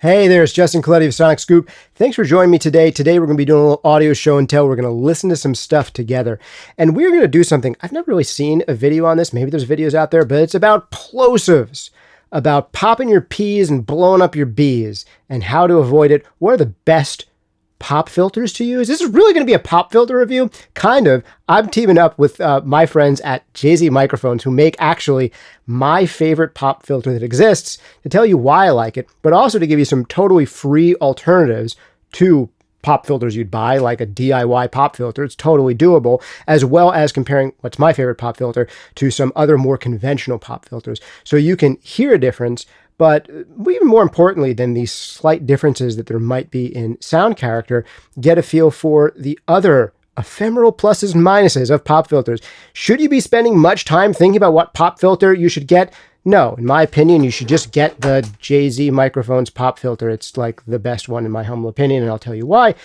Hey there, it's Justin Colletti of SonicScoop. Thanks for joining me today. Today we're going to be doing a little audio show and tell. We're going to listen to some stuff together. And we're going to do something. I've never really seen a video on this. Maybe there's videos out there, but it's about plosives. About popping your P's and blowing up your B's and how to avoid it. What are the best pop filters to use? This is really going to be a pop filter review. Kind of. I'm teaming up with my friends at JZ Microphones who make actually my favorite pop filter that exists to tell you why I like it, but also to give you some totally free alternatives to pop filters you'd buy, like a DIY pop filter. It's totally doable, as well as comparing what's my favorite pop filter to some other more conventional pop filters. So you can hear a difference, but even more importantly than these slight differences that there might be in sound character, get a feel for the other ephemeral pluses and minuses of pop filters. Should you be spending much time thinking about what pop filter you should get? No, in my opinion, you should just get the JZ Microphones pop filter. It's like the best one in my humble opinion, and I'll tell you why.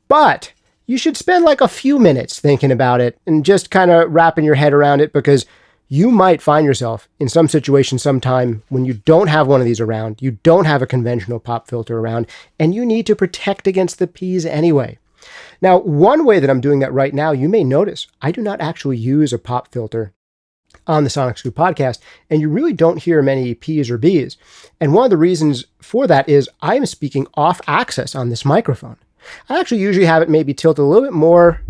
But you should spend like a few minutes thinking about it and just kind of wrapping your head around it, because you might find yourself in some situation sometime when you don't have one of these around, you don't have a conventional pop filter around, and you need to protect against the P's anyway. Now, one way that I'm doing that right now, you may notice, I do not actually use a pop filter on the SonicScoop podcast, and you really don't hear many P's or B's. And one of the reasons for that is I am speaking off axis on this microphone. I actually usually have it maybe tilted a little bit more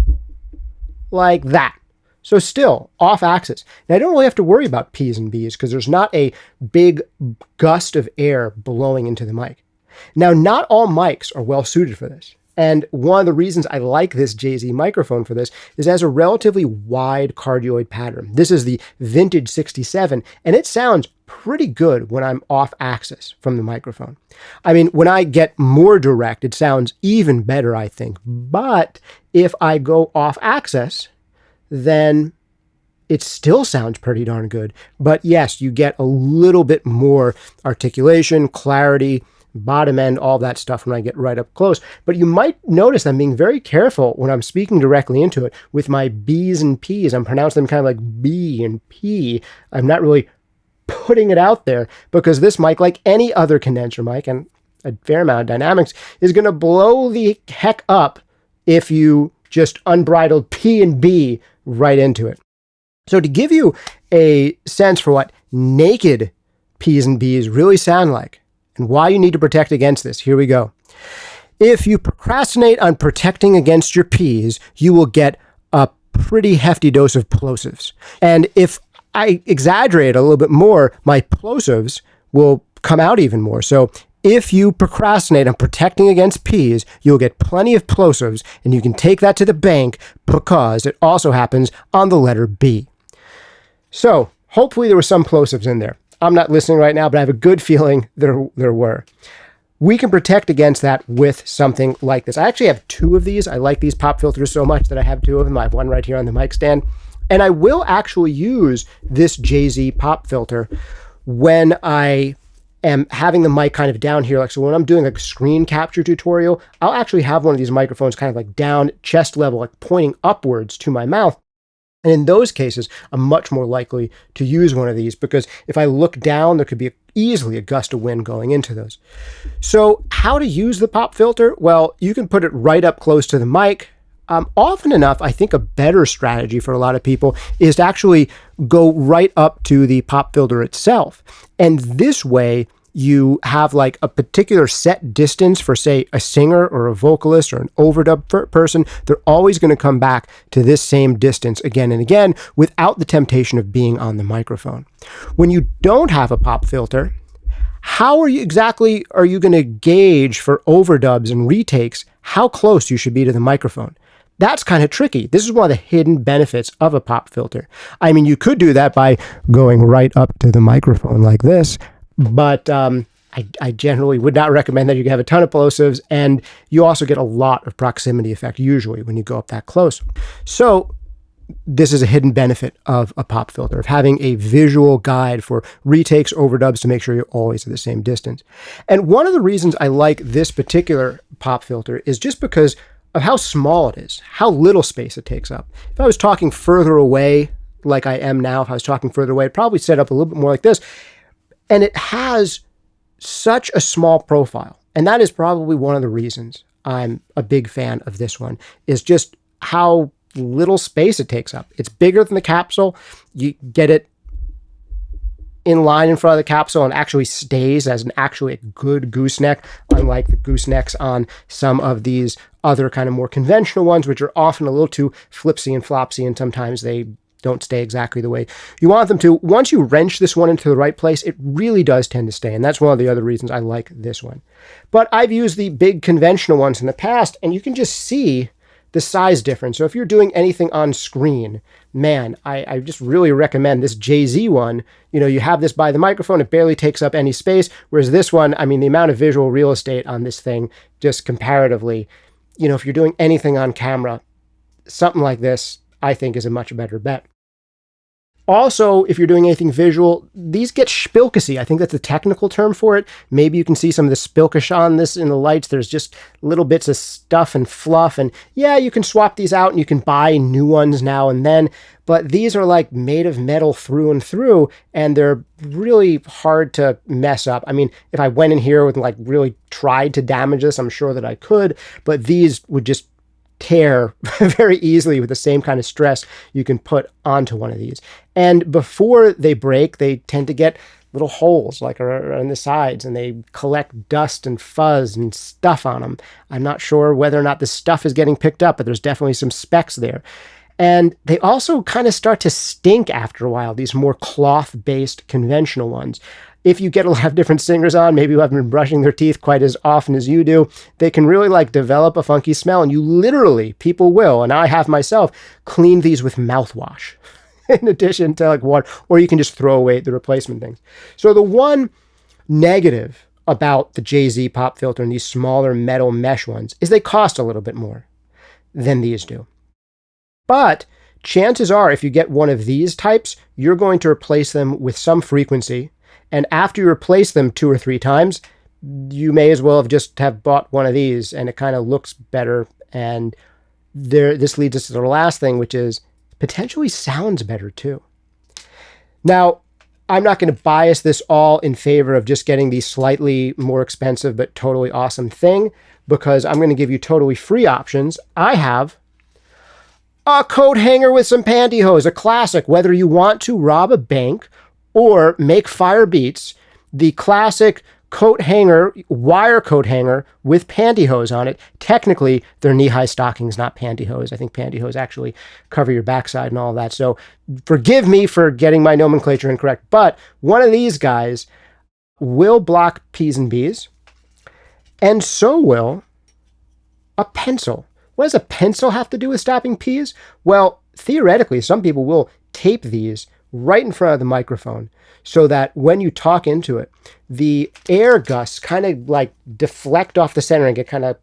like that. So still off axis. Now I don't really have to worry about P's and B's because there's not a big gust of air blowing into the mic. Now, not all mics are well suited for this. And one of the reasons I like this JZ microphone for this is it has a relatively wide cardioid pattern. This is the vintage 67, and it sounds pretty good when I'm off axis from the microphone. I mean, when I get more direct, it sounds even better, I think. But if I go off axis, then it still sounds pretty darn good. But yes, you get a little bit more articulation, clarity, bottom end, all that stuff when I get right up close. But you might notice I'm being very careful when I'm speaking directly into it with my B's and P's. I'm pronouncing them kind of like B and P. I'm not really putting it out there because this mic, like any other condenser mic and a fair amount of dynamics, is going to blow the heck up if you just unbridled P and B right into it. So to give you a sense for what naked P's and B's really sound like, and why you need to protect against this, here we go. If you procrastinate on protecting against your P's, you will get a pretty hefty dose of plosives. And if I exaggerate a little bit more, my plosives will come out even more. So if you procrastinate on protecting against P's, you'll get plenty of plosives, and you can take that to the bank because it also happens on the letter B. So hopefully there were some plosives in there. I'm not listening right now, but I have a good feeling there were. We can protect against that with something like this. I actually have two of these. I like these pop filters so much that I have two of them. I have one right here on the mic stand. And I will actually use this JZ pop filter when I am having the mic kind of down here. Like, so when I'm doing like a screen capture tutorial, I'll actually have one of these microphones kind of like down chest level, like pointing upwards to my mouth. And in those cases, I'm much more likely to use one of these because if I look down, there could be easily a gust of wind going into those. So how to use the pop filter? Well, you can put it right up close to the mic. Often enough, I think a better strategy for a lot of people is to actually go right up to the pop filter itself. And this way, you have like a particular set distance for, say, a singer or a vocalist or an overdub person. They're always going to come back to this same distance again and again without the temptation of being on the microphone. When you don't have a pop filter, how are you going to gauge for overdubs and retakes how close you should be to the microphone? That's kind of tricky. This is one of the hidden benefits of a pop filter. I mean, you could do that by going right up to the microphone like this, but I generally would not recommend that. You have a ton of plosives, and you also get a lot of proximity effect usually when you go up that close. So this is a hidden benefit of a pop filter, of having a visual guide for retakes, overdubs, to make sure you're always at the same distance. And one of the reasons I like this particular pop filter is just because of how small it is, how little space it takes up. If I was talking further away, like I am now, if I was talking further away, I'd probably set up a little bit more like this. And it has such a small profile And that is probably one of the reasons I'm a big fan of this one, is just how little space it takes up. It's bigger than the capsule. You get it in line in front of the capsule and actually stays as actually a good gooseneck, unlike the goosenecks on some of these other kind of more conventional ones, which are often a little too flipsy and flopsy, and sometimes they don't stay exactly the way you want them to. Once you wrench this one into the right place, it really does tend to stay, and that's one of the other reasons I like this one. But I've used the big conventional ones in the past, and you can just see the size difference. So if you're doing anything on screen, man, I just really recommend this JZ one. You know, you have this by the microphone, it barely takes up any space, whereas this one, I mean, the amount of visual real estate on this thing, just comparatively, you know, if you're doing anything on camera, something like this, I think, is a much better bet. Also, if you're doing anything visual, these get spilkisy. I think that's the technical term for it. Maybe you can see some of the spilkish on this in the lights. There's just little bits of stuff and fluff. And yeah, you can swap these out and you can buy new ones now and then. But these are like made of metal through and through, and they're really hard to mess up. I mean, if I went in here and like really tried to damage this, I'm sure that I could, but these would just tear very easily with the same kind of stress you can put onto one of these. And before they break, they tend to get little holes like on the sides, and they collect dust and fuzz and stuff on them. I'm not sure whether or not the stuff is getting picked up, but there's definitely some specks there. And they also kind of start to stink after a while, these more cloth-based conventional ones. If you get a lot of different singers on, maybe who haven't been brushing their teeth quite as often as you do, they can really like develop a funky smell, and you literally, people will, and I have myself, clean these with mouthwash in addition to like water, or you can just throw away the replacement things. So the one negative about the JZ pop filter and these smaller metal mesh ones is they cost a little bit more than these do. But chances are, if you get one of these types, you're going to replace them with some frequency. And after you replace them 2 or 3 times, you may as well have bought one of these, and it kind of looks better. And this leads us to the last thing, which is potentially sounds better too. Now, I'm not going to bias this all in favor of just getting the slightly more expensive but totally awesome thing, because I'm going to give you totally free options. I have a coat hanger with some pantyhose, a classic. Whether you want to rob a bank or make fire beats, the classic coat hanger, wire coat hanger with pantyhose on it. Technically, they're knee-high stockings, not pantyhose. I think pantyhose actually cover your backside and all that. So forgive me for getting my nomenclature incorrect, but one of these guys will block P's and B's, and so will a pencil. What does a pencil have to do with stopping P's? Well, theoretically, some people will tape these right in front of the microphone so that when you talk into it, the air gusts kind of like deflect off the center and get kind of,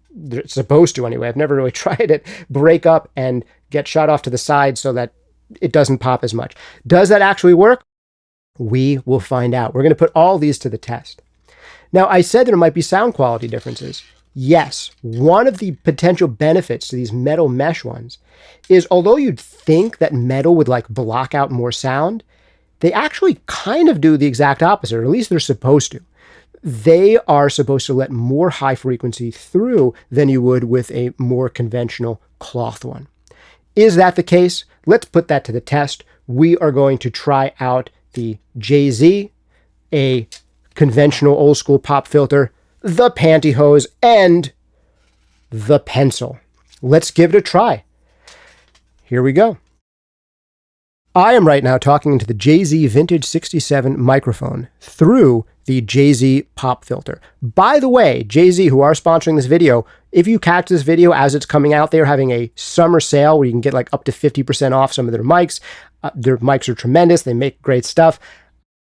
they're supposed to anyway, I've never really tried it, break up and get shot off to the side so that it doesn't pop as much. Does that actually work? We will find out. We're going to put all these to the test. Now, I said there might be sound quality differences. Yes, one of the potential benefits to these metal mesh ones is, although you'd think that metal would like block out more sound, they actually kind of do the exact opposite, or at least they're supposed to. They are supposed to let more high frequency through than you would with a more conventional cloth one. Is that the case? Let's put that to the test. We are going to try out the JZ, a conventional old school pop filter, the pantyhose, and the pencil. Let's give it a try. Here we go. I am right now talking into the JZ Vintage 67 microphone through the JZ pop filter. By the way, JZ, who are sponsoring this video, if you catch this video as it's coming out, they're having a summer sale where you can get like up to 50% off some of their mics. Their mics are tremendous. They make great stuff.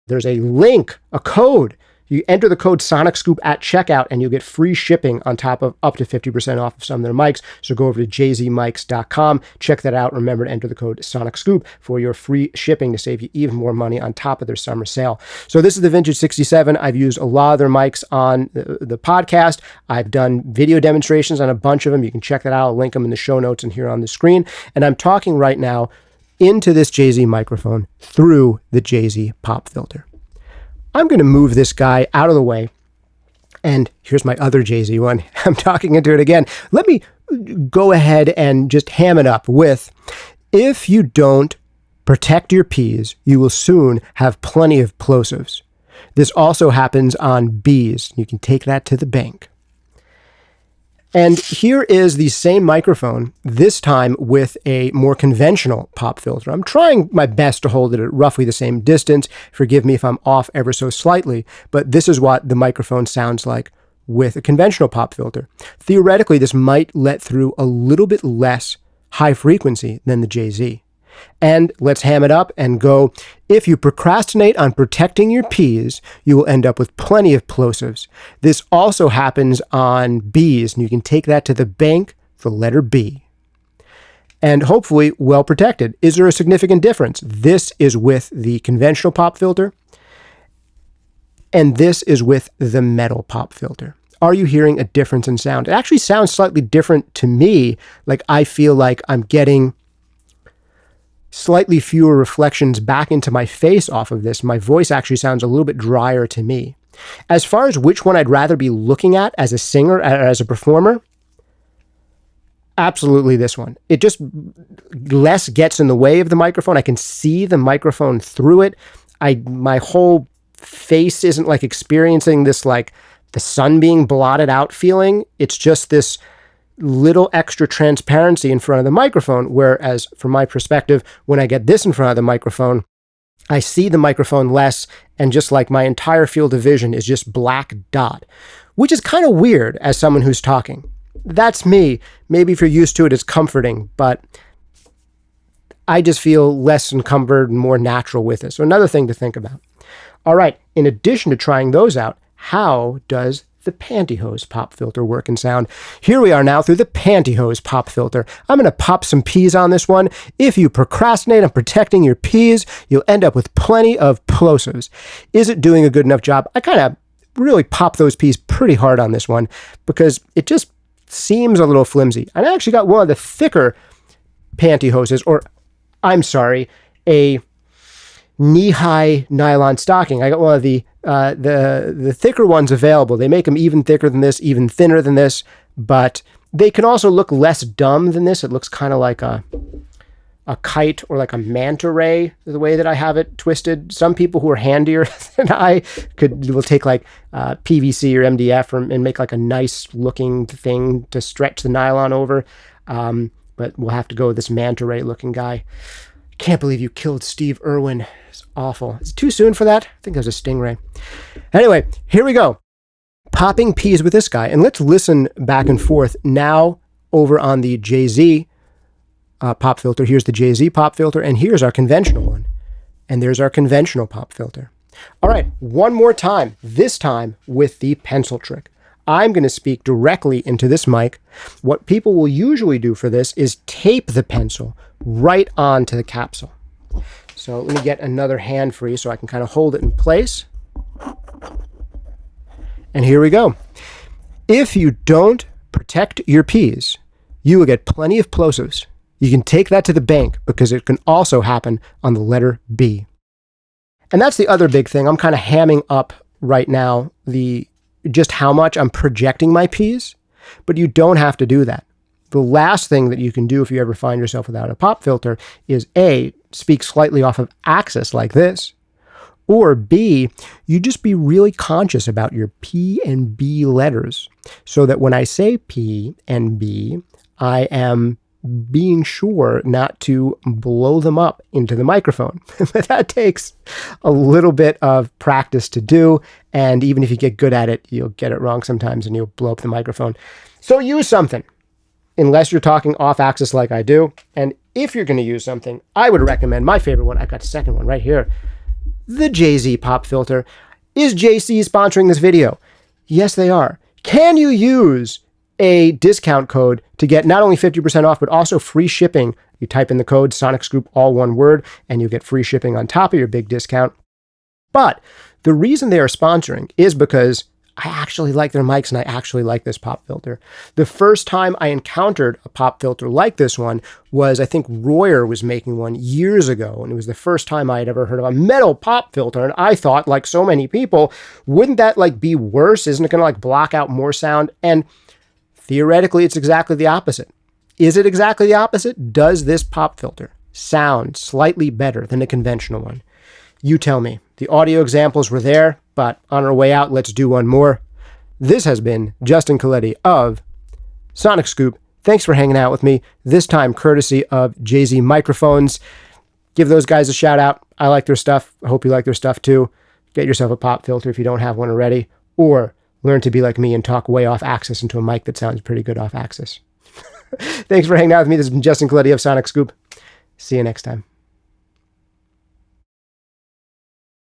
There's a link, a code. You enter the code SonicScoop at checkout and you'll get free shipping on top of up to 50% off of some of their mics. So go over to jzmics.com, check that out. Remember to enter the code SonicScoop for your free shipping to save you even more money on top of their summer sale. So this is the Vintage 67. I've used a lot of their mics on the podcast. I've done video demonstrations on a bunch of them. You can check that out. I'll link them in the show notes and here on the screen. And I'm talking right now into this JZ microphone through the JZ pop filter. I'm going to move this guy out of the way. And here's my other Jay-Z one. I'm talking into it again. Let me go ahead and just ham it up with, if you don't protect your P's, you will soon have plenty of plosives. This also happens on B's. You can take that to the bank. And here is the same microphone, this time with a more conventional pop filter. I'm trying my best to hold it at roughly the same distance. Forgive me if I'm off ever so slightly, but this is what the microphone sounds like with a conventional pop filter. Theoretically, this might let through a little bit less high frequency than the Jay-Z. And let's ham it up and go, if you procrastinate on protecting your P's, you will end up with plenty of plosives. This also happens on B's, and you can take that to the bank for letter B. And hopefully well protected. Is there a significant difference? This is with the conventional pop filter, and this is with the metal pop filter. Are you hearing a difference in sound? It actually sounds slightly different to me. Like I feel like I'm getting slightly fewer reflections back into my face off of this. My voice actually sounds a little bit drier to me. As far as which one I'd rather be looking at as a singer, or as a performer, absolutely this one. It just less gets in the way of the microphone. I can see the microphone through it. My whole face isn't like experiencing this like the sun being blotted out feeling. It's just this little extra transparency in front of the microphone, whereas from my perspective, when I get this in front of the microphone, I see the microphone less, and just like my entire field of vision is just black dot, which is kind of weird as someone who's talking. That's me. Maybe if you're used to it, it's comforting, but I just feel less encumbered and more natural with it. So another thing to think about. All right, in addition to trying those out, how does the pantyhose pop filter work and sound? Here we are now through the pantyhose pop filter. I'm going to pop some P's on this one. If you procrastinate on protecting your P's, you'll end up with plenty of plosives. Is it doing a good enough job? I kind of really pop those P's pretty hard on this one because it just seems a little flimsy. And I actually got one of the thicker pantyhoses, or I'm sorry, a knee-high nylon stocking. I got one of the thicker ones available. They make them even thicker than this, even thinner than this, but they can also look less dumb than this. It looks kind of like a kite or like a manta ray, the way that I have it twisted. Some people who are handier than I will take like PVC or MDF and make like a nice looking thing to stretch the nylon over. But we'll have to go with this manta ray looking guy. Can't believe you killed Steve Irwin. It's awful. Is it too soon for that? I think that was a stingray. Anyway, here we go. Popping P's with this guy. And let's listen back and forth now over on the Jay-Z pop filter. Here's the Jay-Z pop filter, and here's our conventional one. And there's our conventional pop filter. All right, one more time, this time with the pencil trick. I'm going to speak directly into this mic. What people will usually do for this is tape the pencil right onto the capsule. So let me get another hand free so I can kind of hold it in place. And here we go. If you don't protect your P's, you will get plenty of plosives. You can take that to the bank because it can also happen on the letter B. And that's the other big thing. I'm kind of hamming up right now just how much I'm projecting my P's, but you don't have to do that. The last thing that you can do if you ever find yourself without a pop filter is A, speak slightly off of axis like this, or B, you just be really conscious about your P and B letters so that when I say P and B, I am being sure not to blow them up into the microphone. But that takes a little bit of practice to do. And even if you get good at it, you'll get it wrong sometimes and you'll blow up the microphone. So use something, unless you're talking off axis like I do. And if you're going to use something, I would recommend my favorite one. I've got a second one right here. The Jay-Z pop filter. Is JC sponsoring this video? Yes, they are. Can you use a discount code to get not only 50% off, but also free shipping? You type in the code SonicScoop, all one word, and you get free shipping on top of your big discount. But the reason they are sponsoring is because I actually like their mics and I actually like this pop filter. The first time I encountered a pop filter like this one was, I think Royer was making one years ago, and it was the first time I had ever heard of a metal pop filter, and I thought, like so many people, wouldn't that like be worse? Isn't it going to like block out more sound? And theoretically, it's exactly the opposite. Is it exactly the opposite? Does this pop filter sound slightly better than a conventional one? You tell me. The audio examples were there, but on our way out, let's do one more. This has been Justin Colletti of SonicScoop. Thanks for hanging out with me, this time courtesy of JZ Microphones. Give those guys a shout out. I like their stuff. I hope you like their stuff too. Get yourself a pop filter if you don't have one already, or learn to be like me and talk way off axis into a mic that sounds pretty good off axis. Thanks for hanging out with me. This has been Justin Colletti of SonicScoop. See you next time.